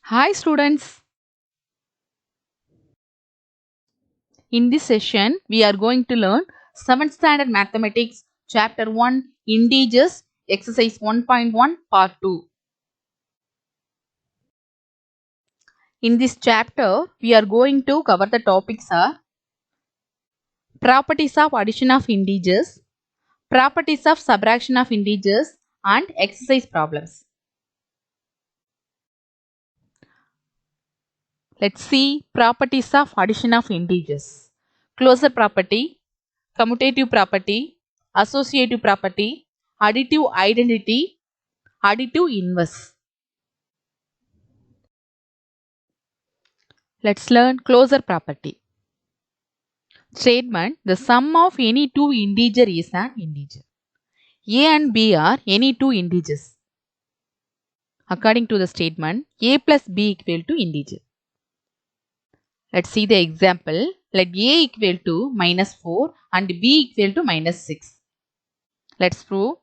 Hi students, in this session we are going to learn 7th standard mathematics chapter 1 integers exercise 1.1 part 2. In this chapter we are going to cover the topics are properties of addition of integers, properties of subtraction of integers and exercise problems. Let's see properties of addition of integers. Closure property, commutative property, associative property, additive identity, additive inverse. Let's learn closure property. Statement: the sum of any two integer is an integer. A and B are any two integers. According to the statement, A plus B equal to integer. Let's see the example. Let A equal to minus 4 and B equal to minus 6. Let's prove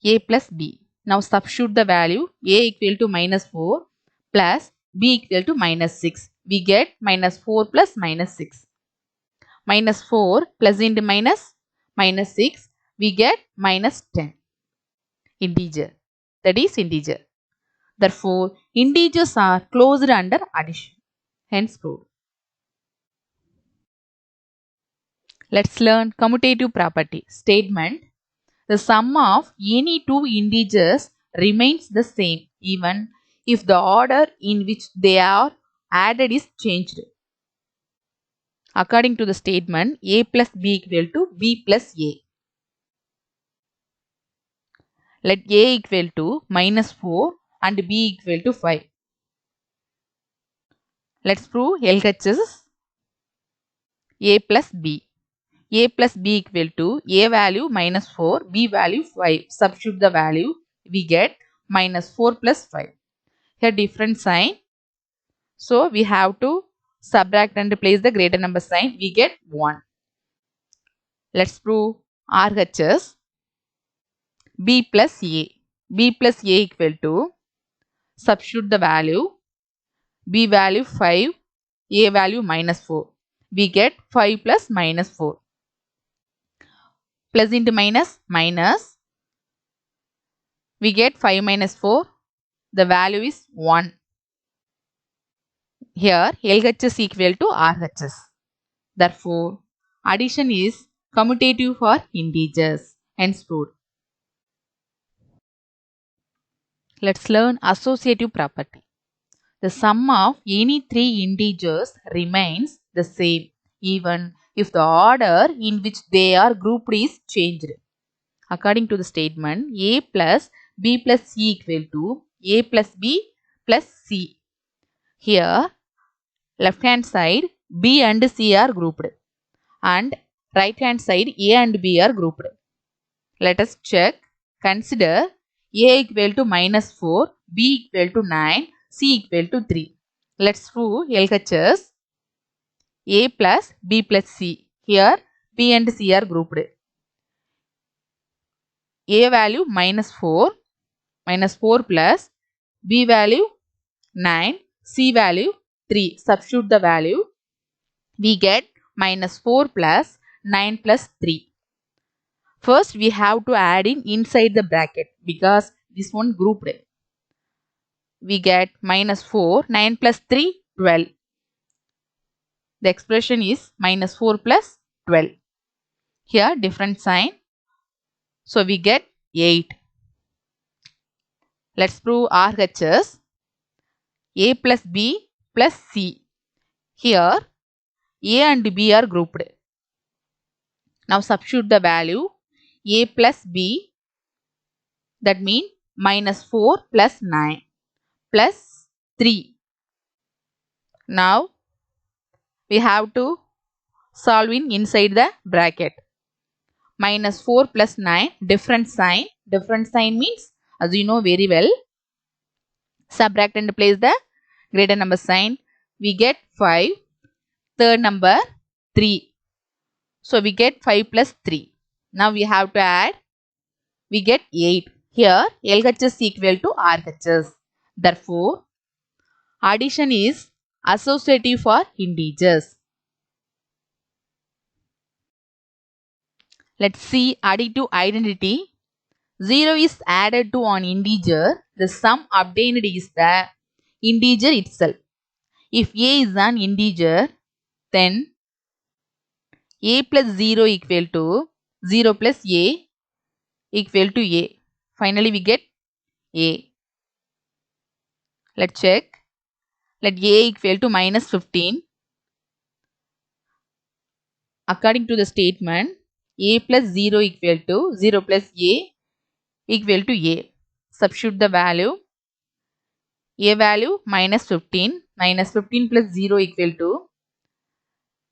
A plus B. Now substitute the value A equal to minus 4 plus B equal to minus 6. We get minus 4 plus minus 6. Minus 4 plus into minus 6. We get minus 10. Integer. That is integer. Therefore, integers are closed under addition. Hence proved. Let's learn commutative property. Statement: the sum of any two integers remains the same even if the order in which they are added is changed. According to the statement, A plus B equal to B plus A. Let A equal to minus 4 and B equal to 5. Let's prove LHS A plus B. A plus B equal to A value minus 4, B value 5. Substitute the value, we get minus 4 plus 5. Here different sign. So we have to subtract and replace the greater number sign. We get 1. Let's prove RHS B plus A. B plus A equal to, substitute the value, B value 5, A value minus 4. We get 5 plus minus 4. Plus into minus, minus. We get 5 minus 4. The value is 1. Here LHS equal to RHS. Therefore, addition is commutative for integers. Hence proved. Let's learn associative property. The sum of any three integers remains the same even if the order in which they are grouped is changed. According to the statement, A plus B plus C equal to A plus B plus C. Here, left hand side B and C are grouped and right hand side A and B are grouped. Let us check. Consider A equal to minus 4, B equal to 9, C equal to 3. Let's prove LHS A plus B plus C. Here B and C are grouped. A value minus 4 plus B value 9, C value 3. Substitute the value. We get minus 4 plus 9 plus 3. First we have to add in inside the bracket because this one grouped. We get minus 4, 9 plus 3, 12. The expression is minus 4 plus 12. Here different sign. So we get 8. Let's prove RHS A plus B plus C. Here A and B are grouped. Now substitute the value. A plus B, that means minus 4 plus 9 plus 3. Now we have to solve in inside the bracket. Minus 4 plus 9, different sign. Different sign means, as you know very well, subtract and place the greater number sign. We get 5. Third number 3. So we get 5 plus 3. Now we have to add. We get 8. Here LHS equal to RHS. Therefore, Addition is associative for integers. Let's see additive identity. 0 is added to an integer. The sum obtained is the integer itself. If a is an integer, then a plus 0 equal to 0 plus a equal to a. Finally, we get a. Let's check. Let a equal to minus 15. According to the statement, a plus 0 equal to 0 plus a equal to a. Substitute the value. A value minus 15. Minus 15 plus 0 equal to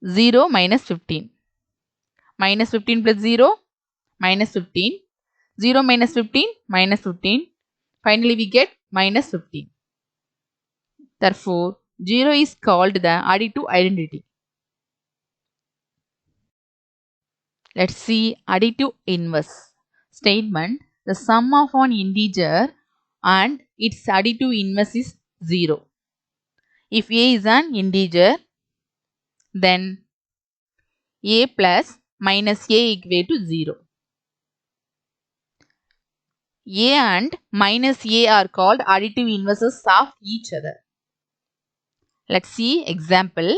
0 minus 15. Minus 15 plus 0 minus 15. 0 minus 15 minus 15. Finally, we get minus 15. Therefore, 0 is called the additive identity. Let's see additive inverse. Statement: the sum of an integer and its additive inverse is 0. If a is an integer, then a plus minus a equal to 0. A and minus a are called additive inverses of each other. Let's see example.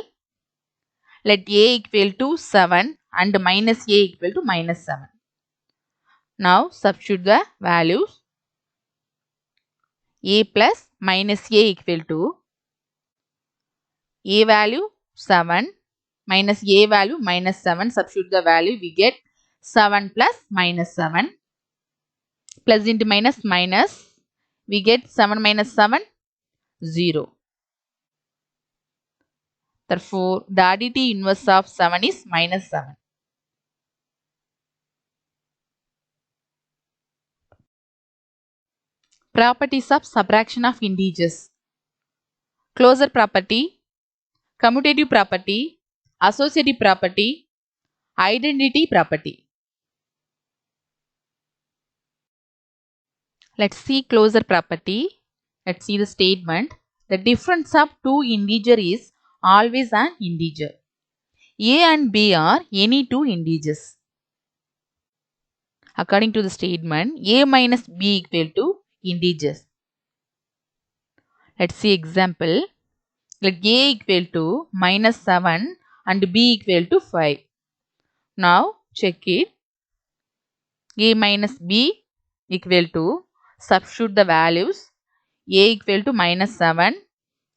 Let a equal to 7 and minus a equal to minus 7. Now substitute the values. A plus minus a equal to a value 7 minus a value minus 7. Substitute the value, we get 7 plus minus 7. Plus into minus minus, we get 7 minus 7, 0. Therefore, the additive inverse of 7 is minus 7. Properties of subtraction of integers. Closure property, commutative property, associative property, identity property. Let's see closure property. Let's see the statement. The difference of two integers is always an integer. A and B are any two integers. According to the statement, A minus B equal to integers. Let's see example. Let A equal to minus 7 and B equal to 5. Now check it. A minus B equal to, substitute the values. A equal to minus 7,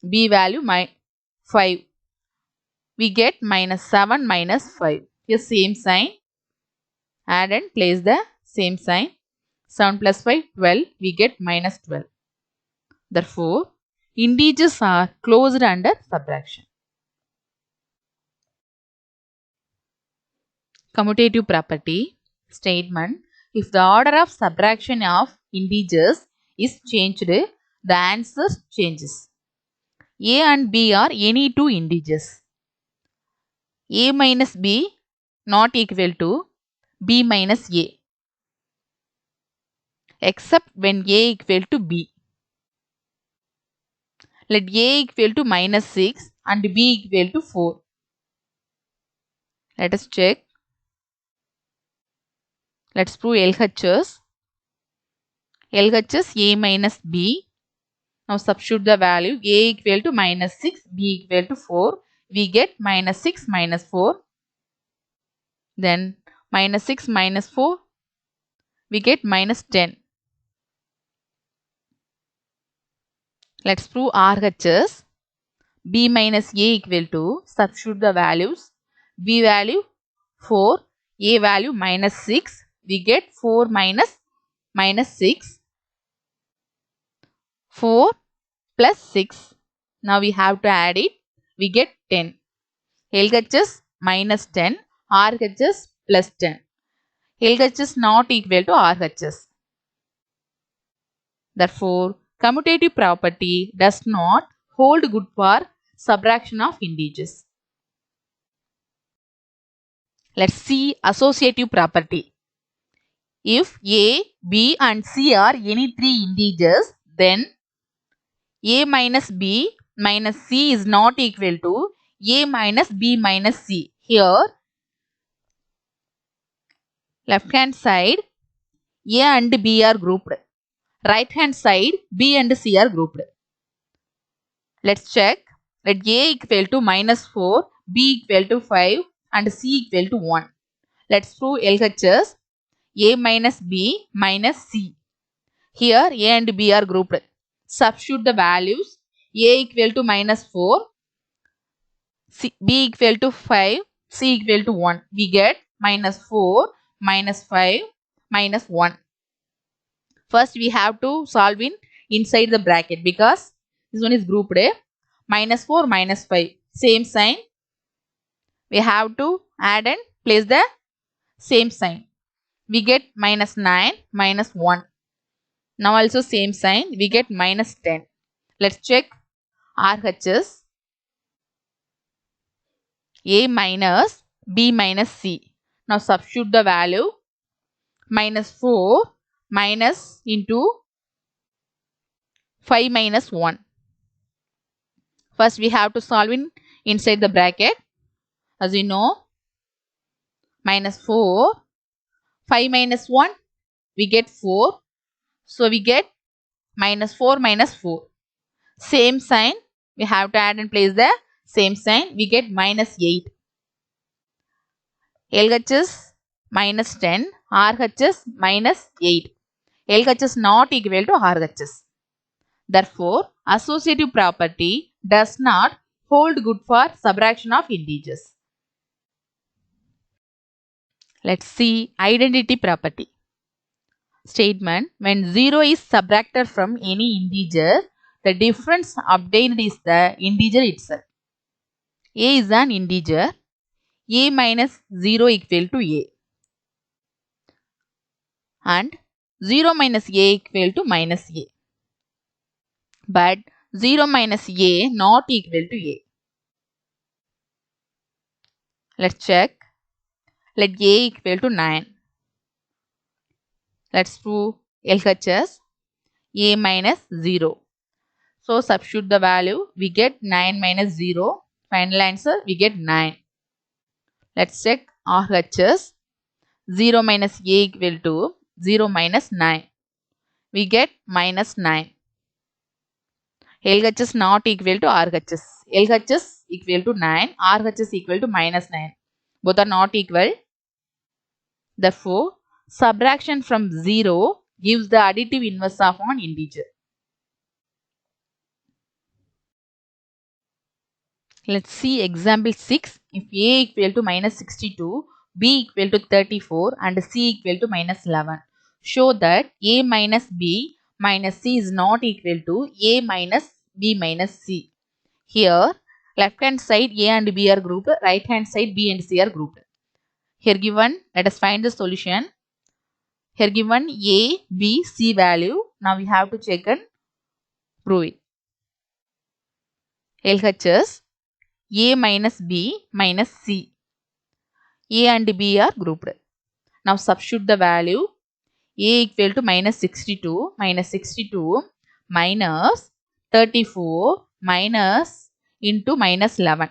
B value 5. We get minus 7 minus 5. Here same sign. Add and place the same sign. 7 plus 5, 12. We get minus 12. Therefore, integers are closed under subtraction. Commutative property. Statement: if the order of subtraction of integers is changed, the answer changes. A and B are any two integers. A minus B not equal to B minus A, except when A equal to B. Let A equal to minus 6 and B equal to 4. Let us check. Let's prove LHS. LHS A minus B. Now substitute the value. A equal to minus 6, B equal to 4. We get minus 6 minus 4. Then minus 6 minus 4. We get minus 10. Let's prove RHS. B minus A equal to, substitute the values. B value 4. A value minus 6. We get 4 minus 6. 4 plus 6. Now we have to add it. We get 10. LHS minus 10. RHS plus 10. LHS not equal to RHS. Therefore, commutative property does not hold good for subtraction of integers. Let's see associative property. If A, B and C are any three integers, then A minus B minus C is not equal to A minus B minus C. Here, left hand side A and B are grouped. Right hand side B and C are grouped. Let's check. Let A equal to minus 4, B equal to 5 and C equal to 1. Let's prove LHS A minus B minus C. Here A and B are grouped. Substitute the values. A equal to minus 4, B equal to 5, C equal to 1. We get minus 4, minus 5, minus 1. First we have to solve in inside the bracket because this one is grouped. Minus 4, minus 5. Same sign. We have to add and place the same sign. We get minus 9, minus 1. Now also same sign. We get minus 10. Let's check RHS. A minus B minus C. Now substitute the value. Minus 4 minus into 5 minus 1. First we have to solve in inside the bracket. As you know, minus 4, 5 minus 1, we get 4. So we get minus 4 minus 4. Same sign, we have to add and place the same sign. We get minus 8. LHS minus 10, RHS minus 8. LHS not equal to RHS. Therefore, associative property does not hold good for subtraction of integers. Let's see identity property. Statement: when 0 is subtracted from any integer, the difference obtained is the integer itself. A is an integer. A minus 0 equal to A. And 0 minus A equal to minus A. But 0 minus A not equal to A. Let's check. Let A equal to 9. Let's prove LHS A minus 0. So substitute the value. We get 9 minus 0. Final answer we get 9. Let's check RHS. 0 minus A equal to 0 minus 9. We get minus 9. LHS not equal to RHS. LHS equal to 9. RHS equal to minus 9. Both are not equal. Therefore, subtraction from 0 gives the additive inverse of an integer. Let's see example 6. If A equal to minus 62, B equal to 34 and C equal to minus 11. Show that A minus B minus C is not equal to A minus B minus C. Here, left hand side A and B are grouped, right hand side B and C are grouped. Here given, let us find the solution. Here given A, B, C value. Now we have to check and prove it. LHS A minus B minus C. A and B are grouped. Now substitute the value. A equal to minus 62 minus 34 minus into minus 11.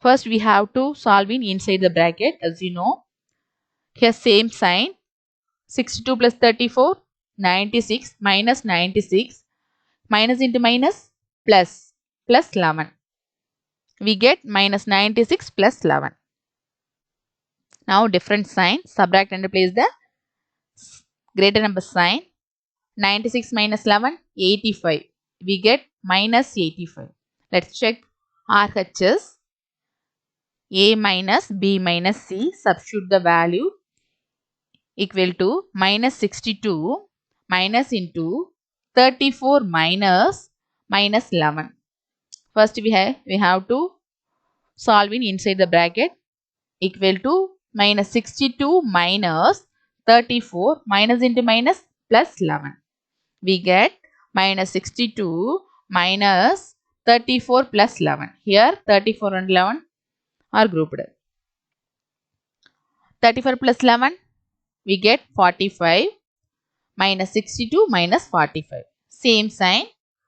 First we have to solve in inside the bracket, as you know. Here same sign. 62 plus 34, 96 minus 96. Minus into minus plus 11. We get minus 96 plus 11. Now different sign. Subtract and replace the greater number sign. 96 minus 11, 85. We get minus 85. Let's check RHS. A minus B minus C. Substitute the value. Equal to minus 62 minus into 34 minus 11. First we have to solve in inside the bracket. Equal to minus 62 minus 34 minus into minus plus 11. We get minus 62 minus 34 plus 11. Here 34 and 11 are grouped. 34 plus 11 we get 45 minus 62 minus 45. Same sign.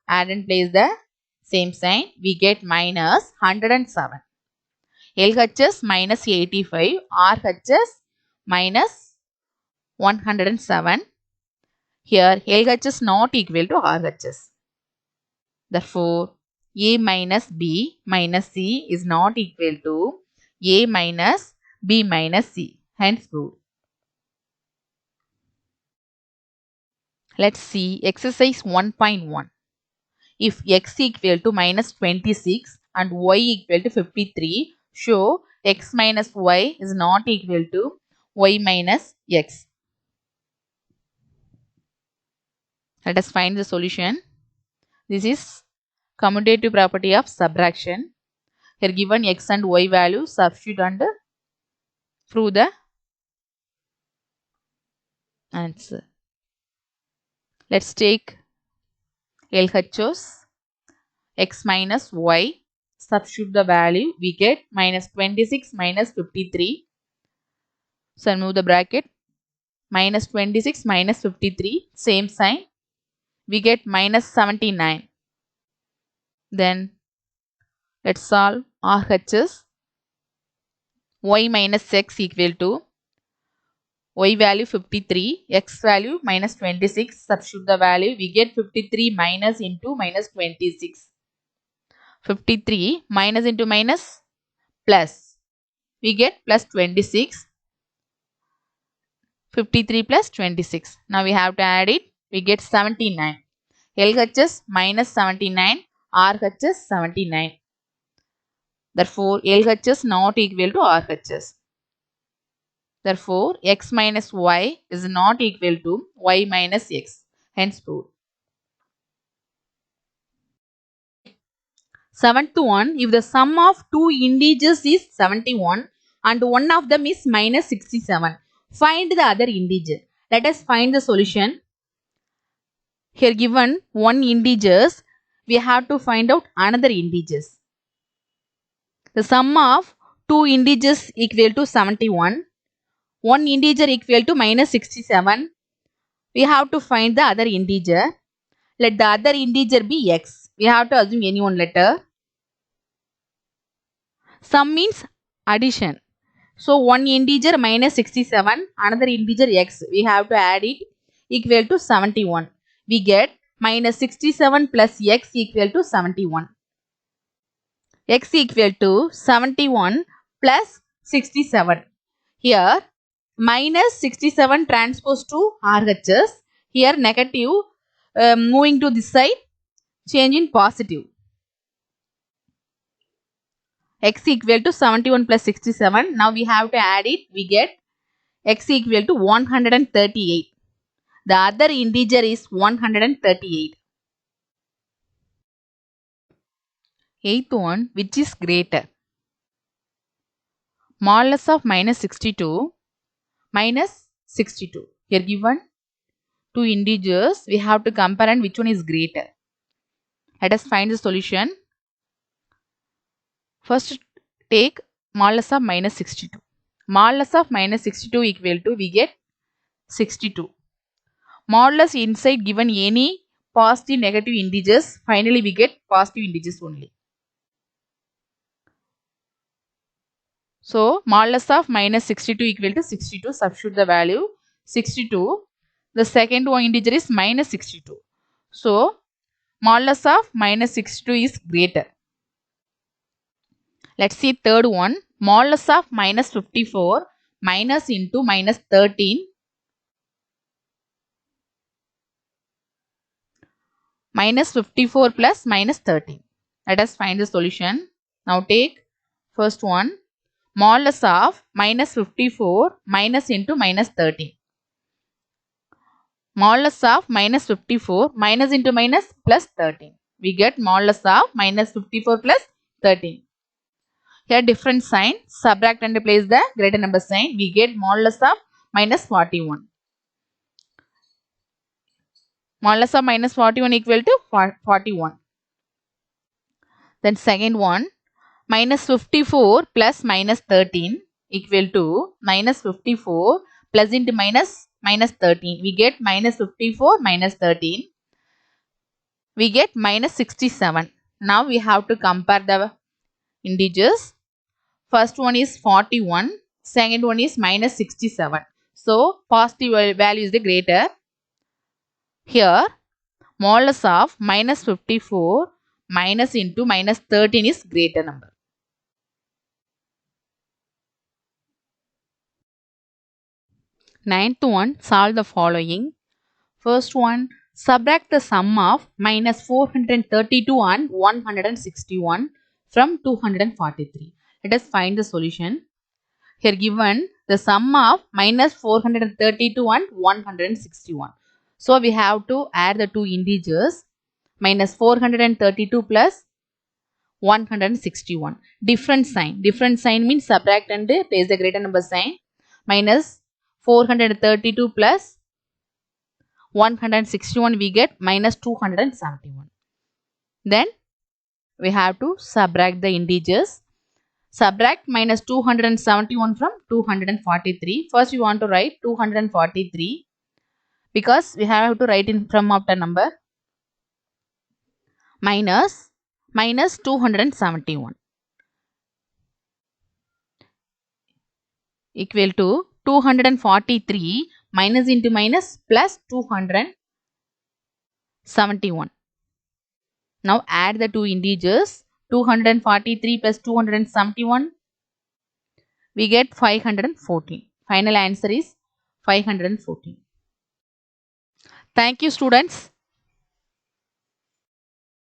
add and place the same sign, we get minus 107. LHS minus 85, RHS minus 107. Here LHS not equal to RHS. Therefore, A minus B minus C is not equal to A minus B minus C. Hence proved. Let's see exercise 1.1. If x equal to minus 26 and y equal to 53, show x minus y is not equal to y minus x. Let us find the solution. This is commutative property of subtraction. Here given x and y values, substitute and prove the answer. Let's take LHS x minus y, substitute the value, we get minus 26 minus 53. So remove the bracket, minus 26 minus 53, same sign, we get minus 79. Then let's solve RHS. Y minus x equal to y value 53, x value minus 26, substitute the value, we get 53 minus into minus 26. 53 minus into minus plus, we get plus 26. 53 plus 26. Now we have to add it, we get 79. LHS minus 79, RHS 79. Therefore, LHS not equal to RHS. Therefore, x minus y is not equal to y minus x. Hence proved. 7th one, if the sum of two integers is 71 and one of them is minus 67, find the other integer. Let us find the solution. Here given one integers, we have to find out another integers. The sum of two integers equal to 71. One integer equal to minus 67. We have to find the other integer. Let the other integer be x. We have to assume any one letter. Sum means addition. So, one integer minus 67, another integer x. We have to add it, equal to 71. We get minus 67 plus x equal to 71. X equal to 71 plus 67. Here minus 67 transpose to RHS. Here negative moving to this side, change in positive. X equal to 71 plus 67. Now we have to add it. We get x equal to 138. The other integer is 138. 8th one, which is greater? Modulus of minus 62 minus 62. Here given two integers, we have to compare and which one is greater. Let us find the solution. First take modulus of minus 62. Modulus of minus 62 equal to, we get 62. Modulus inside given any positive negative integers, finally we get positive integers only. So, modulus of minus 62 equal to 62, substitute the value 62. The second one integer is minus 62. So, modulus of minus 62 is greater. Let's see third one. Modulus of minus 54 minus into minus 13 minus 54 plus minus 13. Let us find the solution. Now take first one. Modulus of minus 54 minus into minus 13. Modulus of minus 54 minus into minus plus 13. We get modulus of minus 54 plus 13. Here different sign, subtract and replace the greater number sign. We get modulus of minus 41. Modulus of minus 41 equal to 41. Then second one, minus 54 plus minus 13 equal to minus 54 plus into minus 13. We get minus 54 minus 13. we get minus 67. Now we have to compare the integers. First one is 41, second one is minus 67. So positive value is the greater. Here modulus of minus 54 minus into minus 13 is greater number. Ninth one, solve the following. First one, subtract the sum of minus 432 and 161 from 243. Let us find the solution. Here given the sum of minus 432 and 161. So we have to add the two integers, minus 432 plus 161. Different sign. Different sign means subtract and place the greater number sign. Minus 432 plus 161 we get minus 271. Then we have to subtract the integers. Subtract minus 271 from 243. First we want to write 243 because we have to write in from of the number minus 271 equal to 243 minus into minus plus 271. Now add the two integers. 243 plus 271, we get 514. Final answer is 514. Thank you, students.